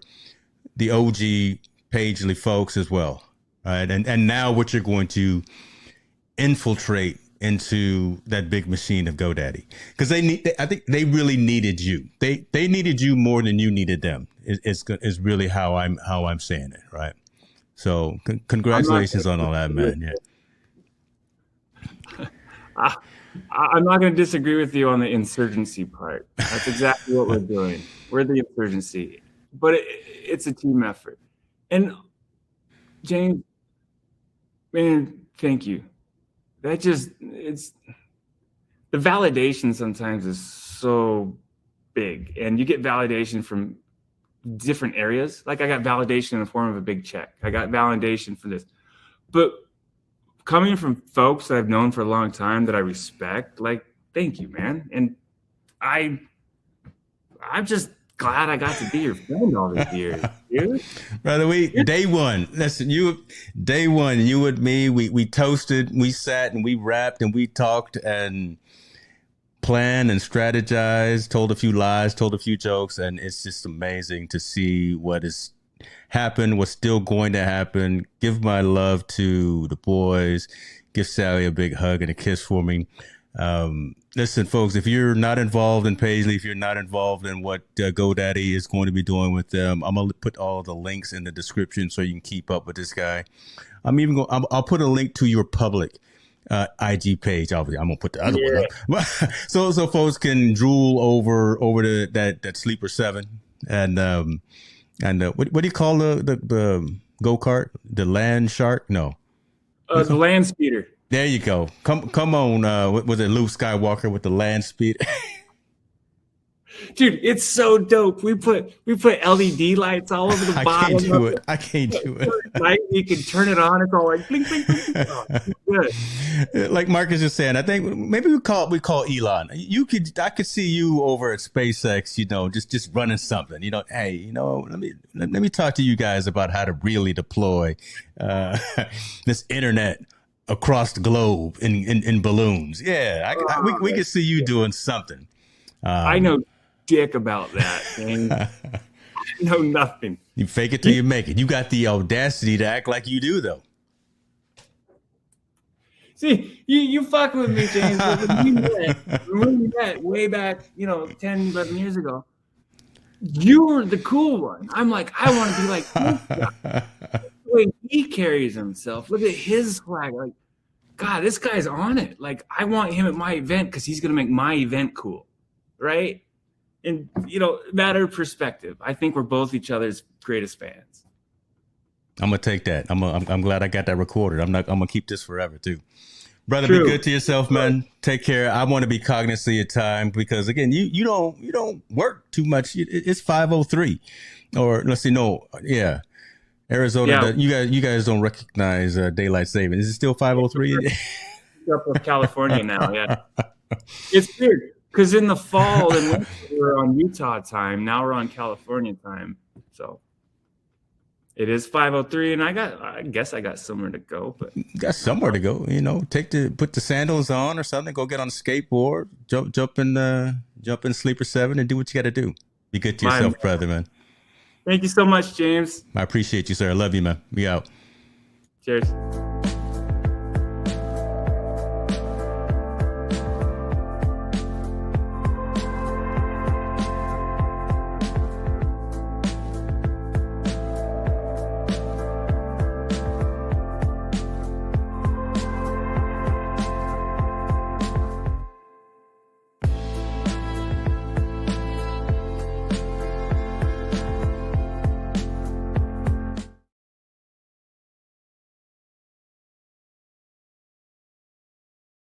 the OG Pagely folks as well. Right. And now what you're going to infiltrate into that big machine of GoDaddy, because I think they really needed you. They needed you more than you needed them. Is really how I'm saying it. Right. So congratulations on all that, man. Yeah. I'm not going to disagree with you on the insurgency part. That's exactly what we're doing. We're the insurgency, but it's a team effort. And James, man, thank you. It's the validation sometimes is so big, and you get validation from different areas. Like I got validation in the form of a big check. I got validation for this, but coming from folks that I've known for a long time that I respect, like, thank you, man. And I'm just glad I got to be your friend all these years, dude. Brother, day one, listen, day one, you and me, we toasted, we sat and we rapped and we talked and planned and strategized, told a few lies, told a few jokes. And it's just amazing to see what has happened, what's still going to happen. Give my love to the boys. Give Sally a big hug and a kiss for me. Listen, folks, if you're not involved in Pagely, if you're not involved in what GoDaddy is going to be doing with them, I'm going to put all the links in the description so you can keep up with this guy. I'll put a link to your public IG page. Obviously, I'm going to put the other one up. so folks can drool over that Sleeper 7. And what do you call the go-kart? The land shark? No. The land speeder. There you go. Come on. Was it Luke Skywalker with the land speed? Dude, it's so dope. We put LED lights all over the bottom. I can't do it. Right? You can turn it on. It's all like blink, blink, blink. Oh, good. Like Marcus is saying, I think maybe we call Elon. I could see you over at SpaceX, just running something. Hey, let me talk to you guys about how to really deploy this internet across the globe in balloons. Yeah, we could see you doing something. I know dick about that. I know nothing. You fake it till you make it. You got the audacity to act like you do, though. See, you fuck with me, James. When we met way back, 10, 11 years ago, you were the cool one. I'm like, I want to be like this guy. The way he carries himself. Look at his swag. Like, God, God, this guy's on it. Like, I want him at my event because he's going to make my event cool. Right. And, matter of perspective. I think we're both each other's greatest fans. I'm going to take that. I'm glad I got that recorded. I'm going to keep this forever too. Brother, True. Be good to yourself, man. Take care. I want to be cognizant of your time because, again, you don't work too much. It's 5:03, or let's see, no, yeah, Arizona. Yeah. You guys don't recognize daylight saving. Is it still 5:03? Up with California now, yeah. It's weird because in the fall and winter we're on Utah time. Now we're on California time, so. It is 5:03, and I guess I got somewhere to go. But you got somewhere to go, put the sandals on or something. Go get on a skateboard, jump in Sleeper 7, and do what you got to do. Be good to yourself, brother, man. Thank you so much, James. I appreciate you, sir. I love you, man. We out. Cheers.